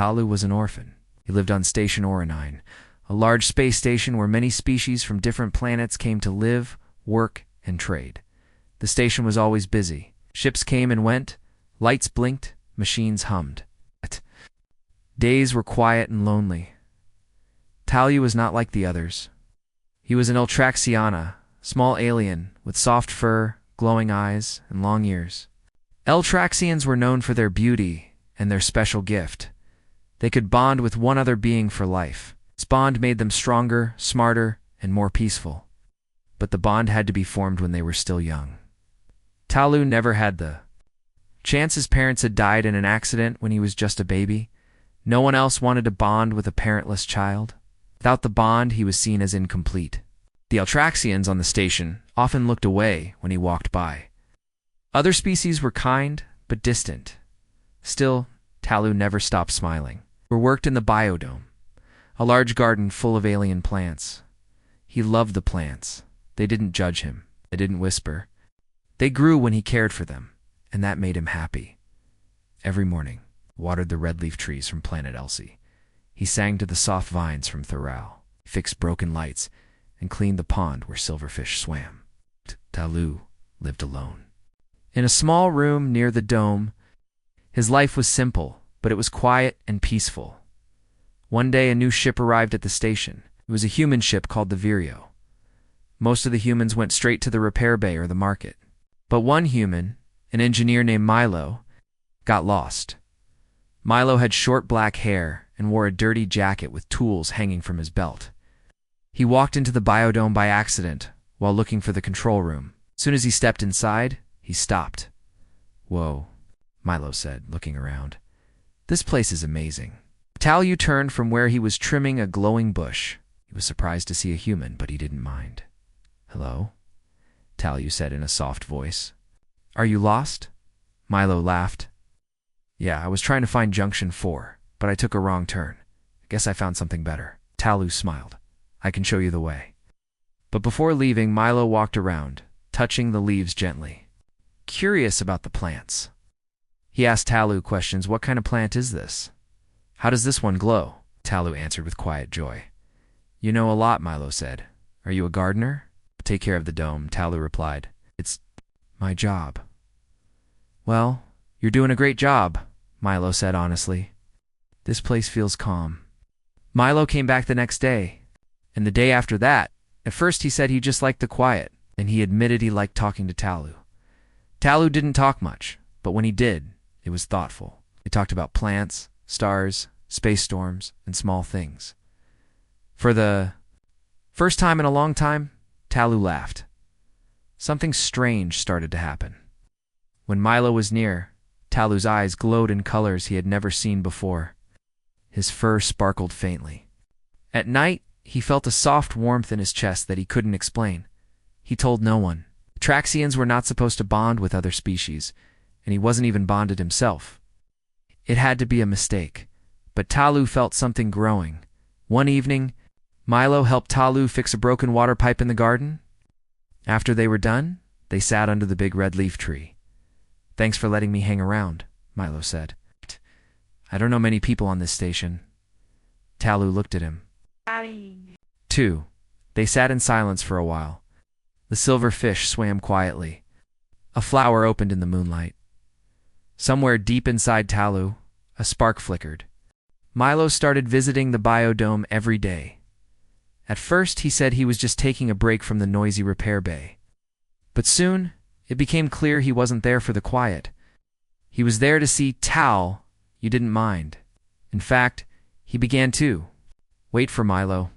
Talu was an orphan. He lived on Station Orphan, a large space station where many species from different planets came to live, work, and trade. The station was always busy. Ships came and went, lights blinked, machines hummed. Days were quiet and lonely. Talu was not like the others. He was an Eltraxiana, small alien with soft fur, glowing eyes, and long ears. Eltraxians were known for their beauty and their special gift. They could bond with one other being for life. This bond made them stronger, smarter, and more peaceful. But the bond had to be formed when they were still young. Talu never had the chance. His parents had died in an accident when he was just a baby. No one else wanted to bond with a parentless child. Without the bond, he was seen as incomplete. The Eltraxians on the station often looked away when he walked by. Other species were kind, but distant. Still, Talu never stopped smiling. He worked in the biodome, a large garden full of alien plants. He loved the plants. They didn't judge him. They didn't whisper. They grew when he cared for them, and that made him happy. Every morning, he watered the red-leaf trees from Planet Elsie. He sang to the soft vines from Thoral, fixed broken lights, and cleaned the pond where silverfish swam. Talu lived alone. In a small room near the dome, his life was simple, but it was quiet and peaceful. One day, a new ship arrived at the station. It was a human ship called the Vireo. Most of the humans went straight to the repair bay or the market. But one human, an engineer named Milo, got lost. Milo had short black hair and wore a dirty jacket with tools hanging from his belt. He walked into the biodome by accident while looking for the control room. As soon as he stepped inside, he stopped. "Whoa," Milo said, looking around. "This place is amazing." Talu turned from where he was trimming a glowing bush. He was surprised to see a human, but he didn't mind. "Hello," Talu said in a soft voice. "Are you lost?" Milo laughed. "Yeah, I was trying to find Junction 4, but I took a wrong turn. I guess I found something better." Talu smiled. "I can show you the way." But before leaving, Milo walked around, touching the leaves gently. Curious about the plants, he asked Talu questions. "What kind of plant is this? How does this one glow?" Talu answered with quiet joy. "You know a lot," Milo said. "Are you a gardener?" "Take care of the dome," Talu replied. "It's my job." "Well, you're doing a great job," Milo said honestly. "This place feels calm." Milo came back the next day, and the day after that. At first he said he just liked the quiet, and he admitted he liked talking to Talu. Talu didn't talk much, but when he did, it was thoughtful. He talked about plants, stars, space storms, and small things. For the first time in a long time, Talu laughed. Something strange started to happen. When Milo was near, Talu's eyes glowed in colors he had never seen before. His fur sparkled faintly. At night, he felt a soft warmth in his chest that he couldn't explain. He told no one. Traxians were not supposed to bond with other species, and he wasn't even bonded himself. It had to be a mistake, but Talu felt something growing. One evening, Milo helped Talu fix a broken water pipe in the garden. After they were done, they sat under the big red leaf tree. "Thanks for letting me hang around," Milo said. "I don't know many people on this station." Talu looked at him. 2. They sat in silence for a while. The silver fish swam quietly. A flower opened in the moonlight. Somewhere deep inside Talu, a spark flickered. Milo started visiting the biodome every day. At first, he said he was just taking a break from the noisy repair bay. But soon, it became clear he wasn't there for the quiet. He was there to see Tal. You didn't mind. In fact, he began to wait for Milo.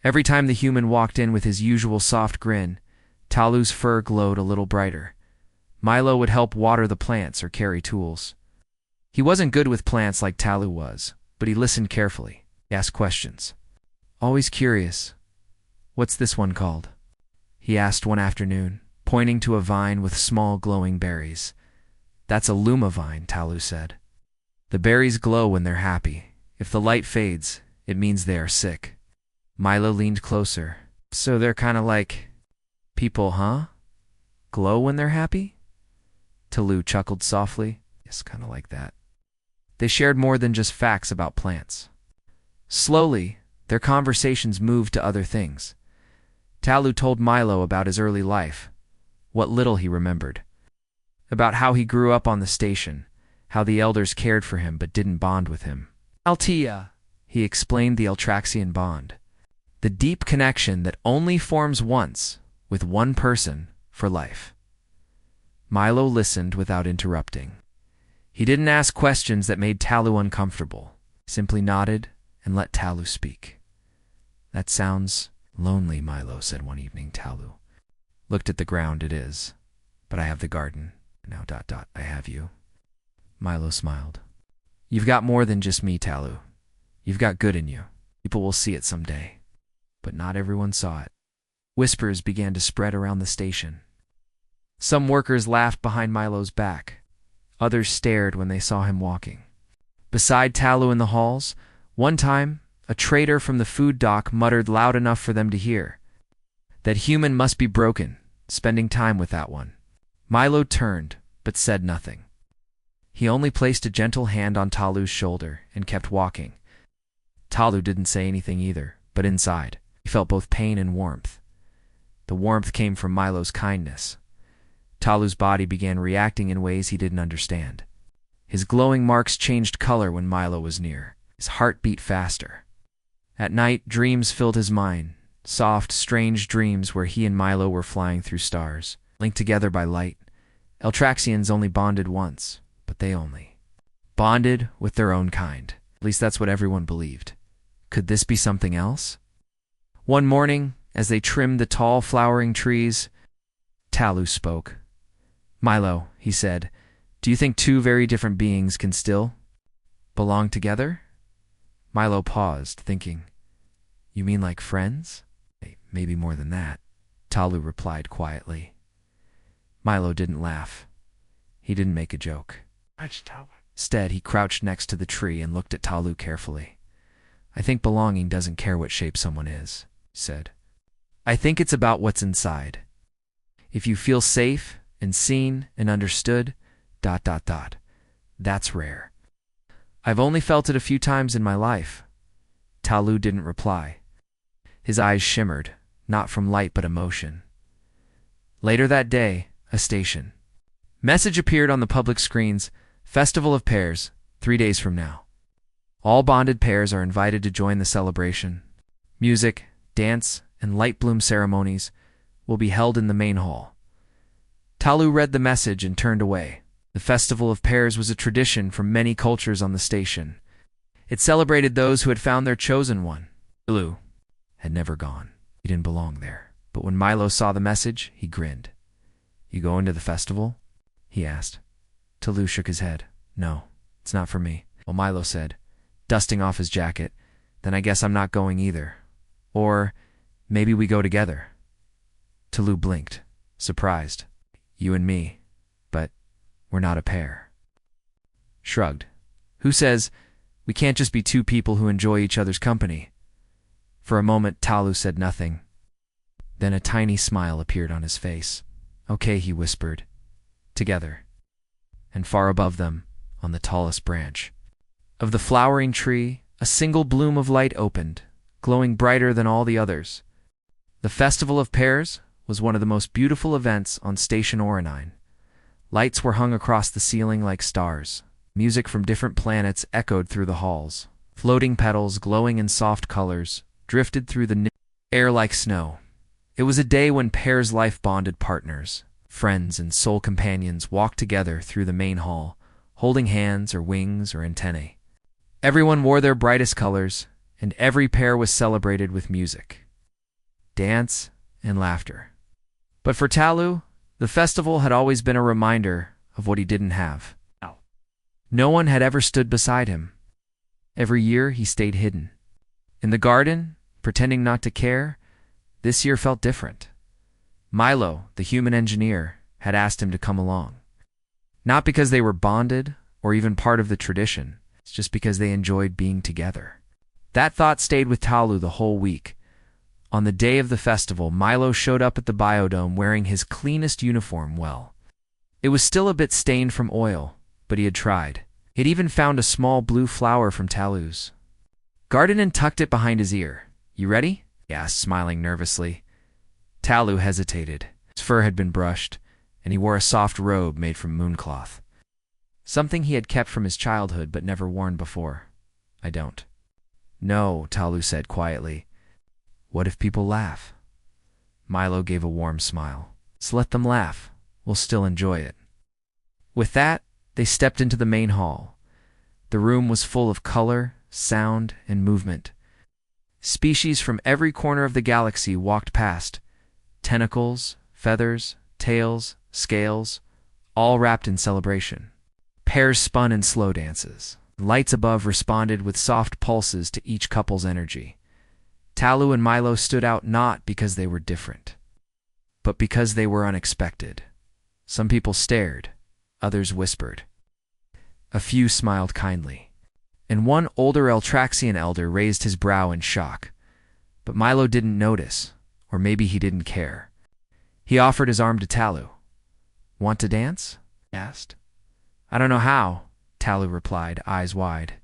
Every time the human walked in with his usual soft grin, Talu's fur glowed a little brighter. Milo would help water the plants or carry tools. He wasn't good with plants like Talu was, but he listened carefully. He asked questions. "Always curious. What's this one called?" he asked one afternoon, pointing to a vine with small glowing berries. "That's a Luma vine," Talu said. "The berries glow when they're happy. If the light fades, it means they are sick." Milo leaned closer. "So they're kind of like people, huh? Glow when they're happy?" Talu chuckled softly. "Yes, kind of like that." They shared more than just facts about plants. Slowly, their conversations moved to other things. Talu told Milo about his early life, what little he remembered, about how he grew up on the station, how the elders cared for him but didn't bond with him. Altia, he explained the Eltraxian bond, the deep connection that only forms once with one person for life. Milo listened without interrupting. He didn't ask questions that made Talu uncomfortable, simply nodded and let Talu speak. That sounds lonely, Milo said one evening. Talu looked at the ground. It is, but I have the garden. Now ... I have you. Milo smiled. You've got more than just me, Talu. You've got good in you. People will see it someday. But not everyone saw it. Whispers began to spread around the station. Some workers laughed behind Milo's back. Others stared when they saw him walking. Beside Talu in the halls, one time, a trader from the food dock muttered loud enough for them to hear. That human must be broken, spending time with that one. Milo turned, but said nothing. He only placed a gentle hand on Talu's shoulder and kept walking. Talu didn't say anything either, but inside, he felt both pain and warmth. The warmth came from Milo's kindness. Talu's body began reacting in ways he didn't understand. His glowing marks changed color when Milo was near. His heart beat faster. At night, dreams filled his mind, soft, strange dreams where he and Milo were flying through stars, linked together by light. Eltraxians only bonded once, but they only bonded with their own kind. At least that's what everyone believed. Could this be something else? One morning, as they trimmed the tall flowering trees, Talu spoke. Milo, he said, do you think two very different beings can still belong together? Milo paused, thinking, you mean like friends? Maybe more than that, Talu replied quietly. Milo didn't laugh. He didn't make a joke. Instead, he crouched next to the tree and looked at Talu carefully. I think belonging doesn't care what shape someone is, he said. I think it's about what's inside. If you feel safe and seen and understood, ... that's rare. I've only felt it a few times in my life. Talu didn't reply. His eyes shimmered, not from light but emotion. Later that day, a station. Message appeared on the public screens, Festival of Pairs, 3 days from now. All bonded pairs are invited to join the celebration. Music, dance, and light bloom ceremonies will be held in the main hall. Talu read the message and turned away. The Festival of Pairs was a tradition from many cultures on the station. It celebrated those who had found their chosen one. Talu had never gone. He didn't belong there. But when Milo saw the message, he grinned. You going to the festival? He asked. Talu shook his head. No, it's not for me. Well, Milo said, dusting off his jacket, then I guess I'm not going either. Or maybe we go together. Talu blinked, surprised. You and me, but we're not a pair. Shrugged. Who says we can't just be two people who enjoy each other's company? For a moment, Talu said nothing. Then a tiny smile appeared on his face. Okay, he whispered. Together. And far above them, on the tallest branch of the flowering tree, a single bloom of light opened, glowing brighter than all the others. The Festival of Pairs was one of the most beautiful events on Station Orphan. Lights were hung across the ceiling like stars. Music from different planets echoed through the halls. Floating petals, glowing in soft colors, drifted through the air like snow. It was a day when pairs life-bonded partners, friends and soul companions walked together through the main hall, holding hands or wings or antennae. Everyone wore their brightest colors, and every pair was celebrated with music, dance, and laughter. But for Talu, the festival had always been a reminder of what he didn't have. No one had ever stood beside him. Every year he stayed hidden. In the garden, pretending not to care, this year felt different. Milo, the human engineer, had asked him to come along. Not because they were bonded or even part of the tradition, it's just because they enjoyed being together. That thought stayed with Talu the whole week. On the day of the festival, Milo showed up at the biodome wearing his cleanest uniform. Well, it was still a bit stained from oil, but he had tried. It even found a small blue flower from Talu's garden and tucked it behind his ear. "You ready?" he asked, smiling nervously. Talu hesitated. His fur had been brushed, and he wore a soft robe made from mooncloth, something he had kept from his childhood but never worn before. "I don't." "No," Talu said quietly. "What if people laugh?" Milo gave a warm smile. "So let them laugh. We'll still enjoy it." With that, they stepped into the main hall. The room was full of color, sound, and movement. Species from every corner of the galaxy walked past. Tentacles, feathers, tails, scales, all wrapped in celebration. Pairs spun in slow dances. Lights above responded with soft pulses to each couple's energy. Talu and Milo stood out not because they were different, but because they were unexpected. Some people stared, others whispered. A few smiled kindly, and one older Eltraxian elder raised his brow in shock. But Milo didn't notice, or maybe he didn't care. He offered his arm to Talu. "Want to dance?" he asked. "I don't know how," Talu replied, eyes wide.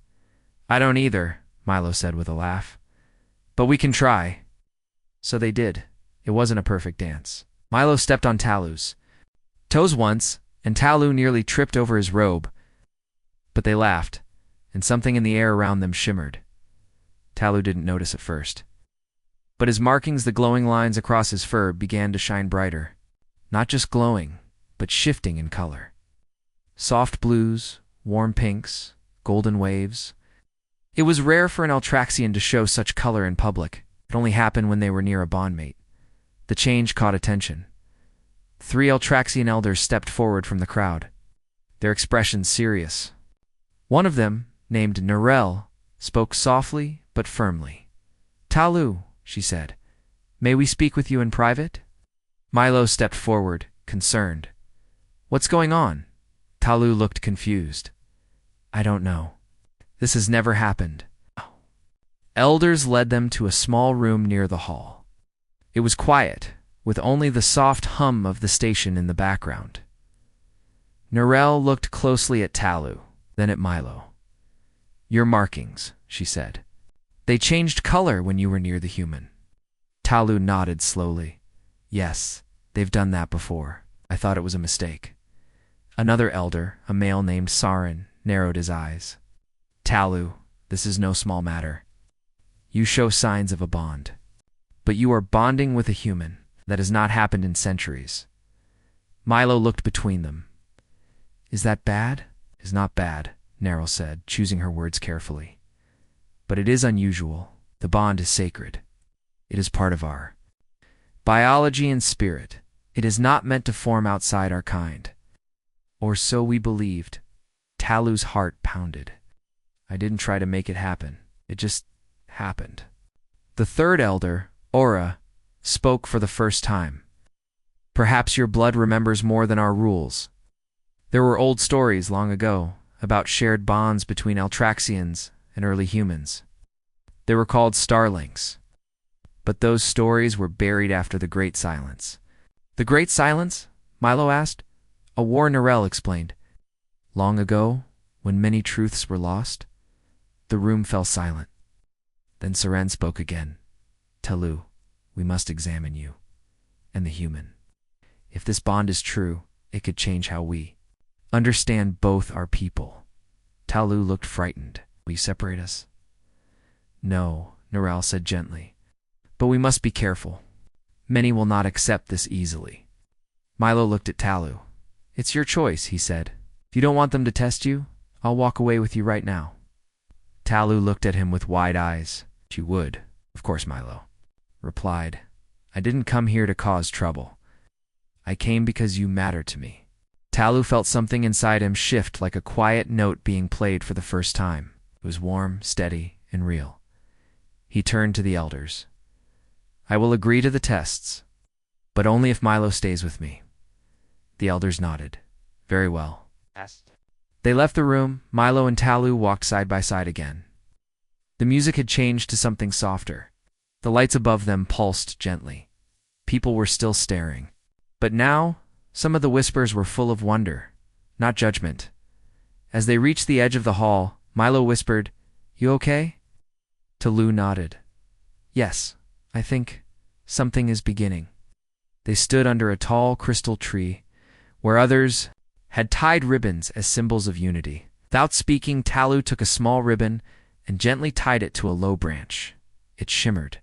"I don't either," Milo said with a laugh. "But we can try." So they did. It wasn't a perfect dance. Milo stepped on Talu's toes once, and Talu nearly tripped over his robe. But they laughed, and something in the air around them shimmered. Talu didn't notice at first. But his markings, the glowing lines across his fur, began to shine brighter. Not just glowing, but shifting in color. Soft blues, warm pinks, golden waves. It was rare for an Eltraxian to show such color in public. It only happened when they were near a bondmate. The change caught attention. 3 Eltraxian elders stepped forward from the crowd, their expressions serious. One of them, named Narelle, spoke softly but firmly. "Talu," she said, "may we speak with you in private?" Milo stepped forward, concerned. "What's going on?" Talu looked confused. "I don't know. This has never happened." Elders led them to a small room near the hall. It was quiet, with only the soft hum of the station in the background. Narelle looked closely at Talu, then at Milo. "Your markings," she said. "They changed color when you were near the human." Talu nodded slowly. "Yes, they've done that before. I thought it was a mistake." Another elder, a male named Sarin, narrowed his eyes. "Talu, this is no small matter. You show signs of a bond. But you are bonding with a human. That has not happened in centuries." Milo looked between them. "Is that bad?" "Is not bad," Narelle said, choosing her words carefully. "But it is unusual. The bond is sacred. It is part of our biology and spirit. It is not meant to form outside our kind. Or so we believed." Talu's heart pounded. "I didn't try to make it happen. It just happened." The third elder, Aura, spoke for the first time. "Perhaps your blood remembers more than our rules. There were old stories long ago about shared bonds between Eltraxians and early humans. They were called starlinks. But those stories were buried after the Great Silence." "The Great Silence?" Milo asked. "A war," Narelle explained. "Long ago, when many truths were lost." The room fell silent. Then Seren spoke again. "Talu, we must examine you and the human. If this bond is true, it could change how we understand both our people." Talu looked frightened. "Will you separate us?" "No," Narelle said gently. "But we must be careful. Many will not accept this easily." Milo looked at Talu. "It's your choice," he said. "If you don't want them to test you, I'll walk away with you right now." Talu looked at him with wide eyes. "You would, of course," Milo replied. "I didn't come here to cause trouble. I came because you matter to me." Talu felt something inside him shift like a quiet note being played for the first time. It was warm, steady, and real. He turned to the elders. "I will agree to the tests, but only if Milo stays with me." The elders nodded. "Very well." They left the room. Milo and Talu walked side by side again. The music had changed to something softer. The lights above them pulsed gently. People were still staring. But now, some of the whispers were full of wonder, not judgment. As they reached the edge of the hall, Milo whispered, "You okay?" Talu nodded. "Yes, I think something is beginning." They stood under a tall crystal tree, where others had tied ribbons as symbols of unity. Without speaking, Talu took a small ribbon and gently tied it to a low branch. It shimmered.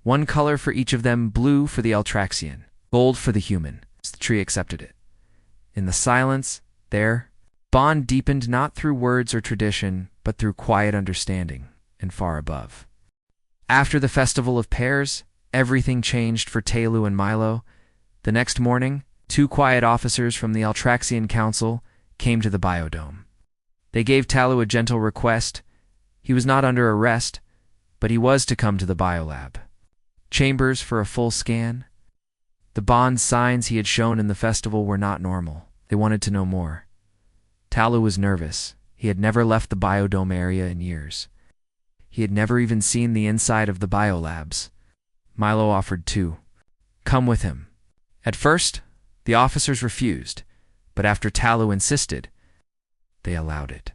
One color for each of them, blue for the Altraxian, gold for the human. The tree accepted it. In the silence, their bond deepened not through words or tradition, but through quiet understanding, and far above. After the Festival of Pears, everything changed for Talu and Milo. The next morning, 2 quiet officers from the Altraxian Council came to the biodome. They gave Talu a gentle request. He was not under arrest, but he was to come to the biolab. Chambers for a full scan. The bond signs he had shown in the festival were not normal. They wanted to know more. Talu was nervous. He had never left the biodome area in years. He had never even seen the inside of the biolabs. Milo offered to come with him. At first, the officers refused, but after Talu insisted, they allowed it.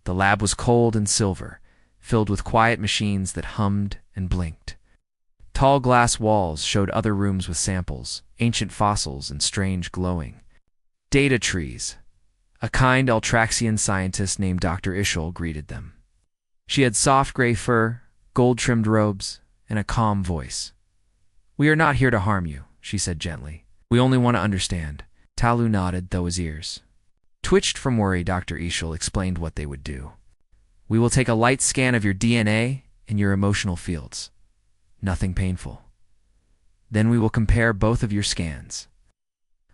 The lab was cold and silver, filled with quiet machines that hummed and blinked. Tall glass walls showed other rooms with samples, ancient fossils, and strange glowing data trees. A kind Altraxian scientist named Dr. Ishol greeted them. She had soft gray fur, gold-trimmed robes, and a calm voice. "We are not here to harm you," she said gently. "We only want to understand." Talu nodded, though his ears twitched from worry. Dr. Ishol explained what they would do. "We will take a light scan of your DNA and your emotional fields. Nothing painful. Then we will compare both of your scans."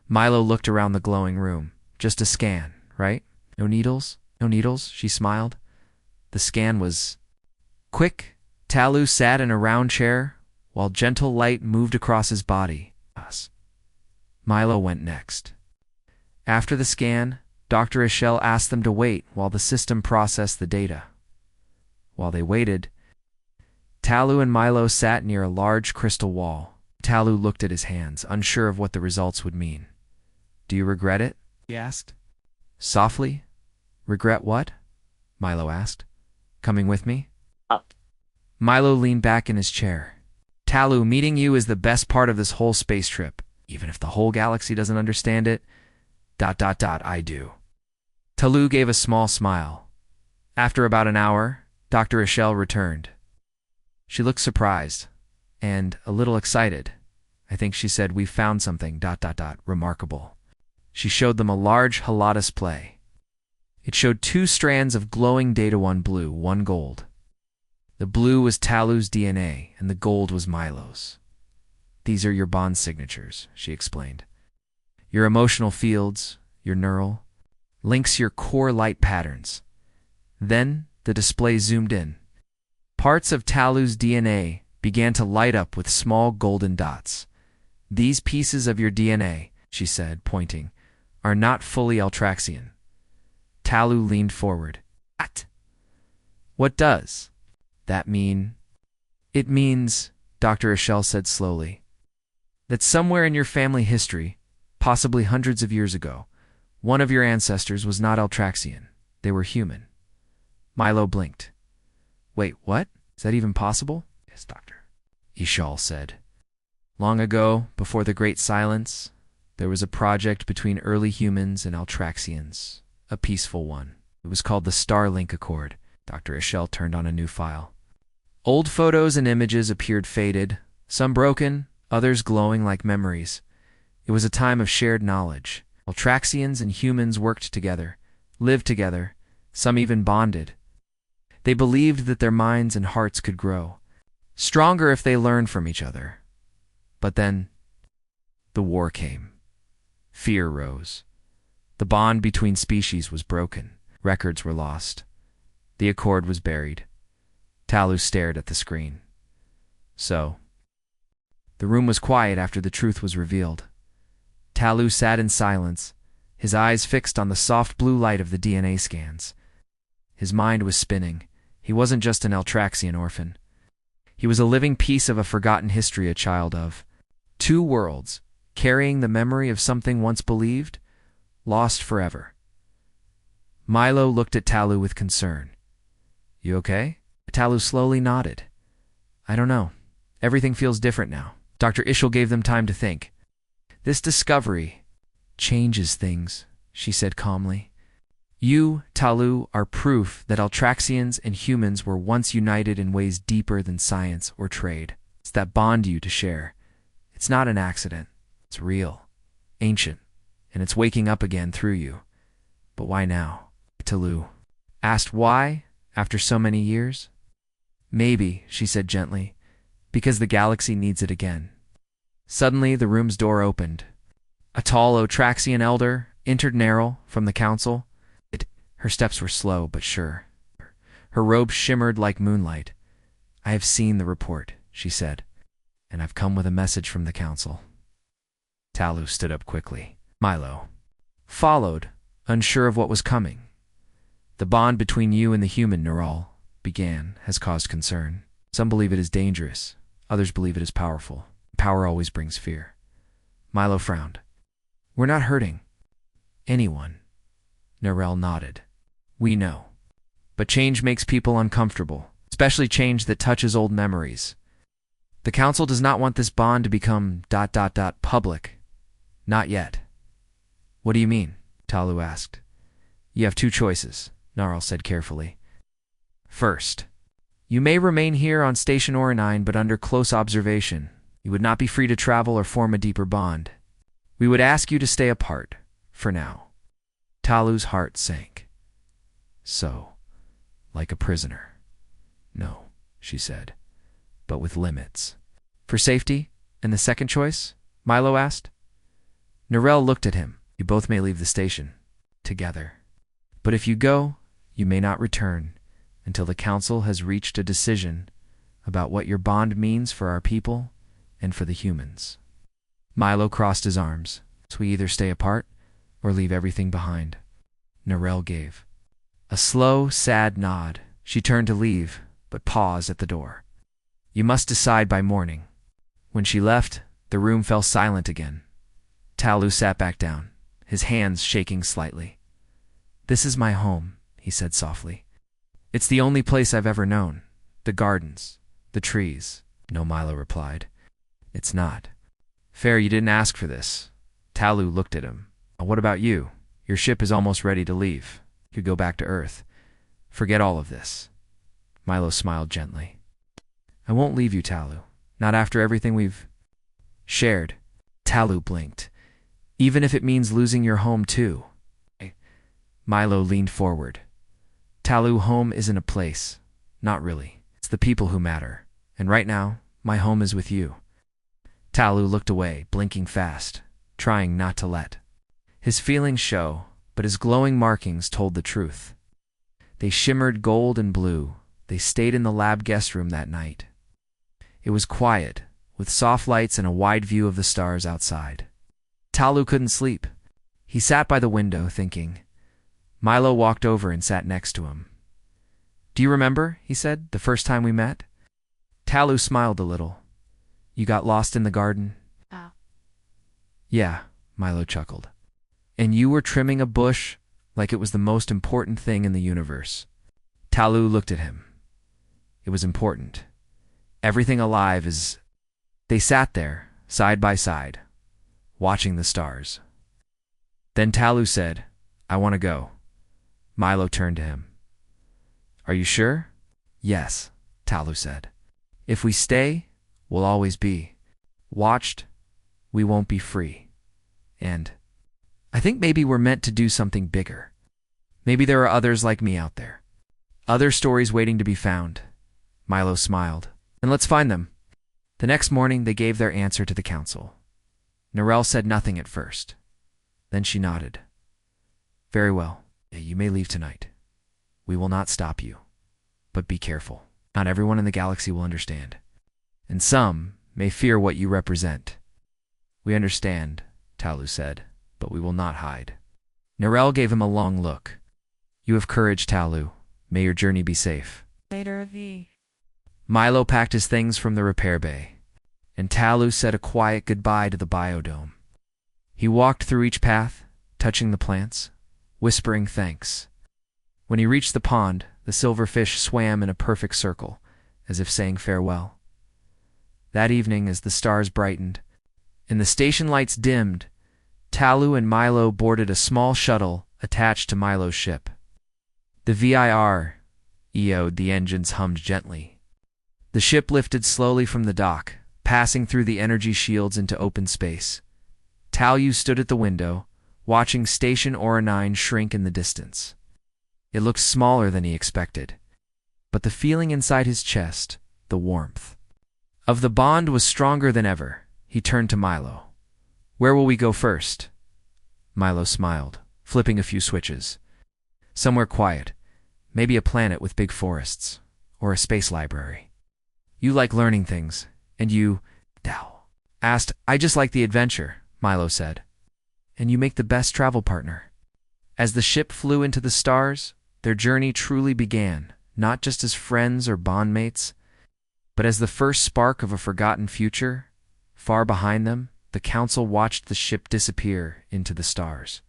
Milo looked around the glowing room. "Just a scan, right? No needles? No needles?" She smiled. The scan was quick. Talu sat in a round chair while gentle light moved across his body. Milo went next. After the scan, Dr. Ishel asked them to wait while the system processed the data. While they waited, Talu and Milo sat near a large crystal wall. Talu looked at his hands, unsure of what the results would mean. "Do you regret it?" he asked. Softly. "Regret what?" Milo asked. "Coming with me?" Up. Milo leaned back in his chair. "Talu, meeting you is the best part of this whole space trip. Even if the whole galaxy doesn't understand it, ... I do." Talu gave a small smile. After about an hour, Dr. Ishel returned. She looked surprised and a little excited. "I think," she said, "we've found something ... remarkable." She showed them a large halal display. It showed 2 strands of glowing data, one blue, one gold. The blue was Talu's DNA, and the gold was Milo's. "These are your bond signatures," she explained. "Your emotional fields, your neural, links, your core light patterns." Then the display zoomed in. Parts of Talu's DNA began to light up with small golden dots. "These pieces of your DNA," she said, pointing, "are not fully Altraxian." Talu leaned forward. What does that mean?" "It means," Dr. Ishel said slowly, "that somewhere in your family history, possibly hundreds of years ago, one of your ancestors was not Altraxian. They were human." Milo blinked. "Wait, what? Is that even possible?" "Yes, Doctor," Ishal said. "Long ago, before the Great Silence, there was a project between early humans and Altraxians, a peaceful one. It was called the Starlink Accord." Dr. Ishel turned on a new file. Old photos and images appeared faded, some broken, others glowing like memories. It was a time of shared knowledge. Altraxians and humans worked together, lived together, some even bonded. They believed that their minds and hearts could grow, stronger if they learned from each other. But then, the war came. Fear rose. The bond between species was broken. Records were lost. The accord was buried. Talu stared at the screen. So, the room was quiet after the truth was revealed. Talu sat in silence, his eyes fixed on the soft blue light of the DNA scans. His mind was spinning. He wasn't just an Altraxian orphan. He was a living piece of a forgotten history, a child of 2 worlds, carrying the memory of something once believed, lost forever. Milo looked at Talu with concern. You okay? Talu slowly nodded. I don't know. Everything feels different now. Dr. Ishel gave them time to think. This discovery changes things, she said calmly. You, Talu, are proof that Altraxians and humans were once united in ways deeper than science or trade. It's that bond you to share. It's not an accident. It's real, ancient, and it's waking up again through you. But why now? Talu asked why, after so many years. Maybe, she said gently, because the galaxy needs it again. Suddenly, the room's door opened. A tall Otraxian elder entered Neril from the council. Her steps were slow but sure. Her robe shimmered like moonlight. I have seen the report, she said, and I've come with a message from the council. Talu stood up quickly. Milo followed, unsure of what was coming. The bond between you and the human Neril has caused concern. Some believe it is dangerous. Others believe it is powerful. Power always brings fear. Milo frowned. We're not hurting anyone. Neril nodded. We know. But change makes people uncomfortable, especially change that touches old memories. The council does not want this bond to become ... public. Not yet. What do you mean? Talu asked. You have two choices, Neril said carefully. First, you may remain here on Station Orphan, but under close observation. You would not be free to travel or form a deeper bond. We would ask you to stay apart, for now. Talu's heart sank. So, like a prisoner. No, she said, but with limits. For safety? And the second choice? Milo asked. Neril looked at him. You both may leave the station. Together. But if you go, you may not return until the council has reached a decision about what your bond means for our people and for the humans. Milo crossed his arms. So we either stay apart or leave everything behind. Neril gave a slow, sad nod. She turned to leave, but paused at the door. You must decide by morning. When she left, the room fell silent again. Talu sat back down, his hands shaking slightly. This is my home, he said softly. It's the only place I've ever known. The gardens, the trees. No, Milo replied. It's not. Fair, you didn't ask for this. Talu looked at him. What about you? Your ship is almost ready to leave. You could go back to Earth. Forget all of this. Milo smiled gently. I won't leave you, Talu. Not after everything we've shared. Talu blinked. Even if it means losing your home too. Milo leaned forward. Talu, home isn't a place. Not really. It's the people who matter. And right now, my home is with you. Talu looked away, blinking fast, trying not to let his feelings show, but his glowing markings told the truth. They shimmered gold and blue. They stayed in the lab guest room that night. It was quiet, with soft lights and a wide view of the stars outside. Talu couldn't sleep. He sat by the window, thinking. Milo walked over and sat next to him. Do you remember, he said, the first time we met? Talu smiled a little. You got lost in the garden? Oh. Yeah, Milo chuckled. And you were trimming a bush like it was the most important thing in the universe. Talu looked at him. It was important. Everything alive is... They sat there, side by side, watching the stars. Then Talu said, I want to go. Milo turned to him. Are you sure? Yes, Talu said. If we stay, we'll always be watched. We won't be free. And I think maybe we're meant to do something bigger. Maybe there are others like me out there. Other stories waiting to be found. Milo smiled. And let's find them. The next morning, they gave their answer to the council. Neril said nothing at first. Then she nodded. Very well. You may leave tonight. We will not stop you. But be careful. Not everyone in the galaxy will understand. And some may fear what you represent. We understand, Talu said, but we will not hide. Neril gave him a long look. You have courage, Talu. May your journey be safe. Later, V. Milo packed his things from the repair bay, and Talu said a quiet goodbye to the biodome. He walked through each path, touching the plants, whispering thanks. When he reached the pond, the silverfish swam in a perfect circle, as if saying farewell. That evening, as the stars brightened and the station lights dimmed, Talu and Milo boarded a small shuttle attached to Milo's ship. The the engines hummed gently. The ship lifted slowly from the dock, passing through the energy shields into open space. Talu stood at the window, watching Station Orphan shrink in the distance. It looked smaller than he expected, but the feeling inside his chest, the warmth of the bond, was stronger than ever. He turned to Milo. "Where will we go first?" Milo smiled, flipping a few switches. "Somewhere quiet. Maybe a planet with big forests, or a space library." "You like learning things, and you," Tao asked. "I just like the adventure," Milo said. "And you make the best travel partner." As the ship flew into the stars, their journey truly began, not just as friends or bondmates, but as the first spark of a forgotten future. Far behind them, the council watched the ship disappear into the stars.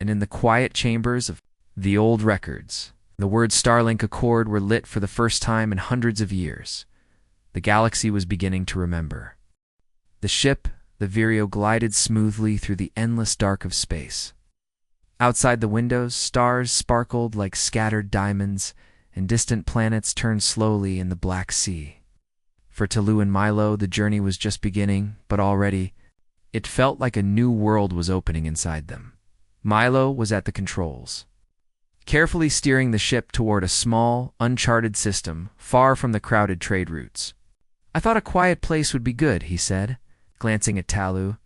And in the quiet chambers of the old records, the words Starlink Accord were lit for the first time in hundreds of years. The galaxy was beginning to remember. The ship, the Vireo, glided smoothly through the endless dark of space. Outside the windows, stars sparkled like scattered diamonds, and distant planets turned slowly in the Black Sea. For Talu and Milo, the journey was just beginning, but already it felt like a new world was opening inside them. Milo was at the controls, carefully steering the ship toward a small, uncharted system far from the crowded trade routes. "I thought a quiet place would be good," he said, glancing at Talu.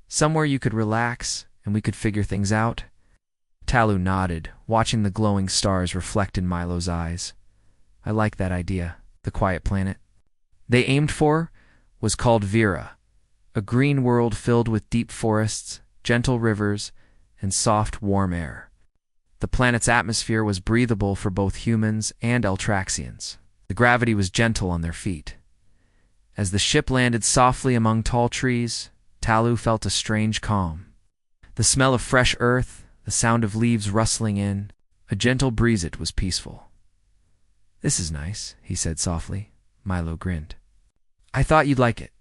"Somewhere you could relax, and we could figure things out." Talu nodded, watching the glowing stars reflect in Milo's eyes. "I like that idea, the quiet planet." They aimed for was called Vera, a green world filled with deep forests, gentle rivers, and soft, warm air. The planet's atmosphere was breathable for both humans and Eltraxians. The gravity was gentle on their feet. As the ship landed softly among tall trees, Talu felt a strange calm. The smell of fresh earth, the sound of leaves rustling in, a gentle breeze, it was peaceful. "This is nice," he said softly. Milo grinned. "I thought you'd like it."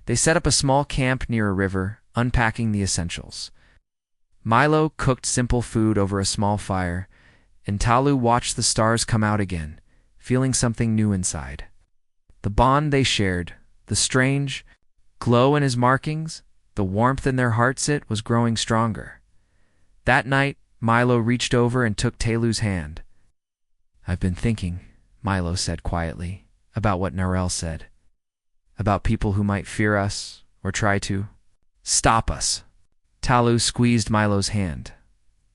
They set up a small camp near a river, unpacking the essentials. Milo cooked simple food over a small fire, and Talu watched the stars come out again, feeling something new inside. The bond they shared, the strange glow in his markings, the warmth in their hearts, it was growing stronger. That night, Milo reached over and took Talu's hand. "I've been thinking," Milo said quietly, "about what Narelle said. About people who might fear us, or try to stop us." Talu squeezed Milo's hand.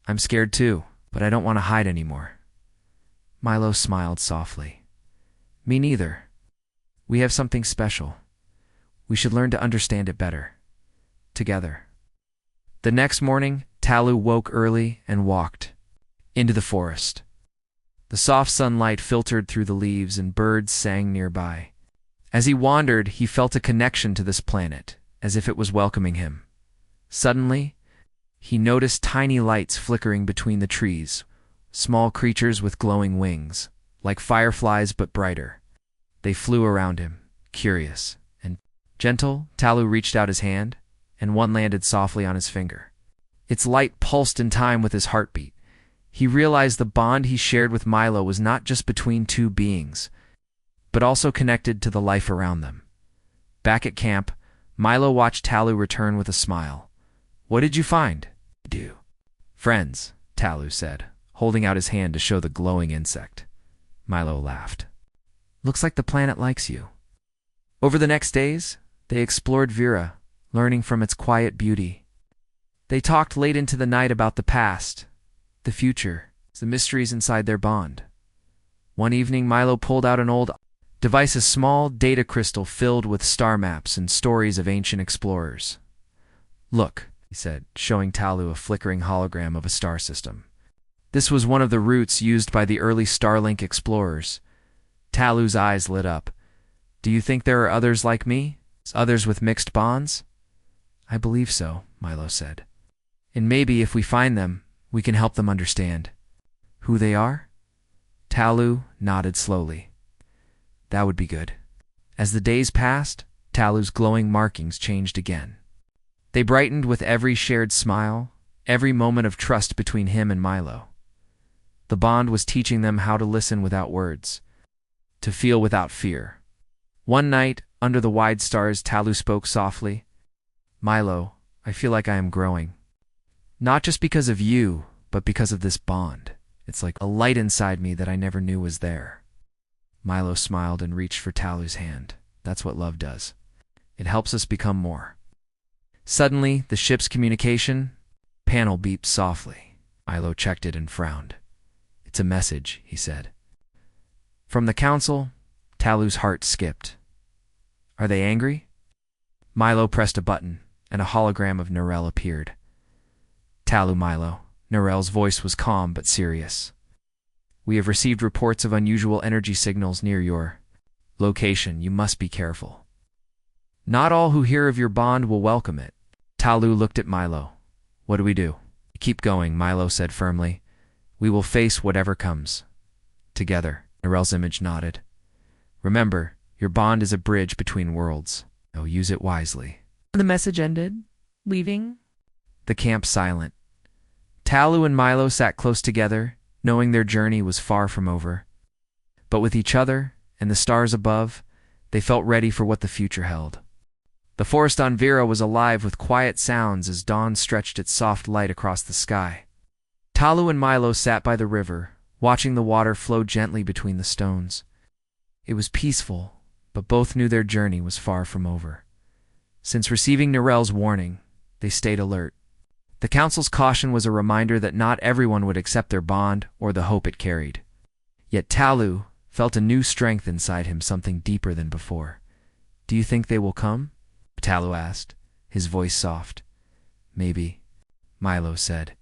"I'm scared too, but I don't want to hide anymore." Milo smiled softly. "Me neither. We have something special. We should learn to understand it better. Together." The next morning, Talu woke early and walked into the forest. The soft sunlight filtered through the leaves and birds sang nearby. As he wandered, he felt a connection to this planet, as if it was welcoming him. Suddenly, he noticed tiny lights flickering between the trees, small creatures with glowing wings, like fireflies but brighter. They flew around him, curious and gentle. Talu reached out his hand, and one landed softly on his finger. Its light pulsed in time with his heartbeat. He realized the bond he shared with Milo was not just between two beings, but also connected to the life around them. Back at camp, Milo watched Talu return with a smile. "What did you find?" "Do." "Friends," Talu said, holding out his hand to show the glowing insect. Milo laughed. "Looks like the planet likes you." Over the next days, they explored Vera, learning from its quiet beauty. They talked late into the night about the past, the future, the mysteries inside their bond. One evening, Milo pulled out an old device, a small data crystal filled with star maps and stories of ancient explorers. "Look," he said, showing Talu a flickering hologram of a star system. This was one of the routes used by the early Starlink explorers. Talu's eyes lit up. "Do you think there are others like me? Others with mixed bonds?" "I believe so," Milo said. "And maybe if we find them, we can help them understand." Who they are? Talu nodded slowly. That would be good. As the days passed, Talu's glowing markings changed again. They brightened with every shared smile, every moment of trust between him and Milo. The bond was teaching them how to listen without words, to feel without fear. One night, under the wide stars, Talu spoke softly. Milo, I feel like I am growing. Not just because of you, but because of this bond. It's like a light inside me that I never knew was there. Milo smiled and reached for Talu's hand. That's what love does. It helps us become more. Suddenly, the ship's communication panel beeped softly. Milo checked it and frowned. It's a message, he said. From the council, Talu's heart skipped. Are they angry? Milo pressed a button, and a hologram of Narelle appeared. Talu Milo. Narelle's voice was calm but serious. We have received reports of unusual energy signals near your location. You must be careful. Not all who hear of your bond will welcome it. Talu looked at Milo. What do we do? Keep going, Milo said firmly. We will face whatever comes. Together, Narelle's image nodded. Remember, your bond is a bridge between worlds. Oh, use it wisely. The message ended, leaving the camp silent. Talu and Milo sat close together, knowing their journey was far from over. But with each other and the stars above, they felt ready for what the future held. The forest on Vera was alive with quiet sounds as dawn stretched its soft light across the sky. Talu and Milo sat by the river, watching the water flow gently between the stones. It was peaceful, but both knew their journey was far from over. Since receiving Narelle's warning, they stayed alert. The council's caution was a reminder that not everyone would accept their bond or the hope it carried. Yet Talu felt a new strength inside him, something deeper than before. Do you think they will come? Talu asked, his voice soft. Maybe, Milo said.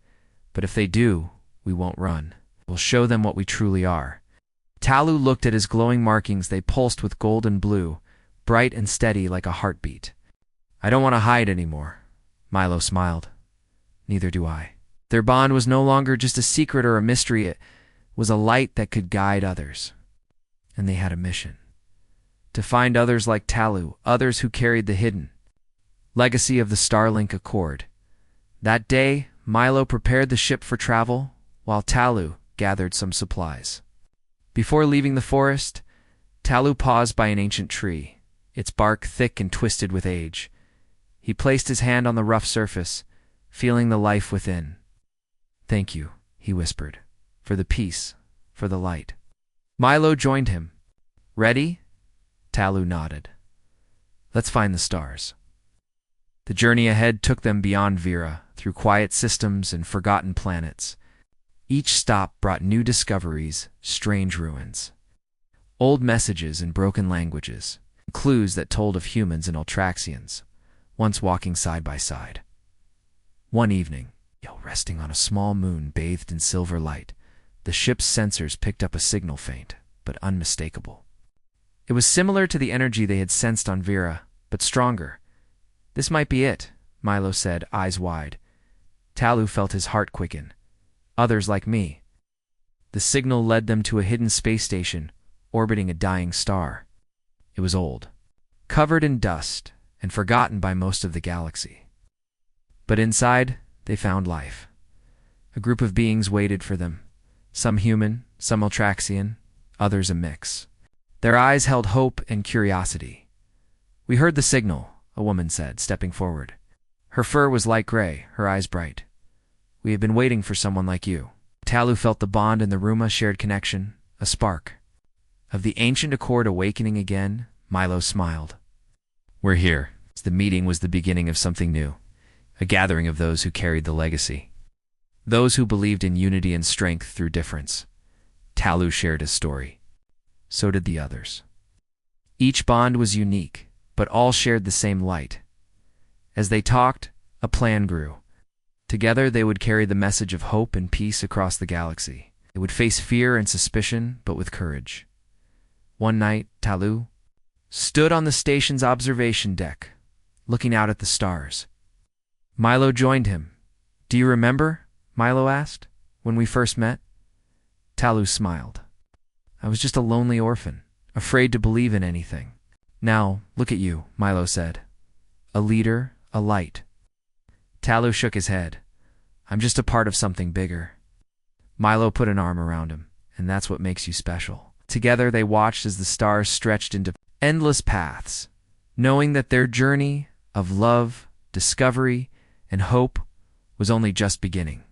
But if they do, we won't run. We'll show them what we truly are. Talu looked at his glowing markings. They pulsed with gold and blue, bright and steady like a heartbeat. I don't want to hide anymore. Milo smiled. Neither do I. Their bond was no longer just a secret or a mystery. It was a light that could guide others. And they had a mission. To find others like Talu, others who carried the hidden legacy of the Starlink Accord. That day, Milo prepared the ship for travel, while Talu gathered some supplies. Before leaving the forest, Talu paused by an ancient tree, its bark thick and twisted with age. He placed his hand on the rough surface, feeling the life within. Thank you, he whispered, for the peace, for the light. Milo joined him. Ready? Talu nodded. Let's find the stars. The journey ahead took them beyond Vera, through quiet systems and forgotten planets. Each stop brought new discoveries, strange ruins, old messages in broken languages, clues that told of humans and Ultraxians, once walking side by side. One evening, resting on a small moon bathed in silver light, the ship's sensors picked up a signal faint, but unmistakable. It was similar to the energy they had sensed on Vera, but stronger. This might be it, Milo said, eyes wide. Talu felt his heart quicken. Others like me. The signal led them to a hidden space station, orbiting a dying star. It was old, covered in dust, and forgotten by most of the galaxy. But inside, they found life. A group of beings waited for them, some human, some Ultraxian, others a mix. Their eyes held hope and curiosity. We heard the signal, a woman said, stepping forward. Her fur was light gray, her eyes bright. We have been waiting for someone like you. Talu felt the bond in the Ruma shared connection, a spark. Of the ancient accord awakening again, Milo smiled. We're here. The meeting was the beginning of something new, a gathering of those who carried the legacy. Those who believed in unity and strength through difference. Talu shared his story. So did the others. Each bond was unique, but all shared the same light. As they talked, a plan grew. Together they would carry the message of hope and peace across the galaxy. They would face fear and suspicion, but with courage. One night, Talu stood on the station's observation deck, looking out at the stars. Milo joined him. Do you remember, Milo asked, when we first met? Talu smiled. I was just a lonely orphan, afraid to believe in anything. Now, look at you, Milo said. A leader, a light. Talu shook his head. I'm just a part of something bigger. Milo put an arm around him, and that's what makes you special. Together they watched as the stars stretched into endless paths, knowing that their journey of love, discovery, and hope was only just beginning.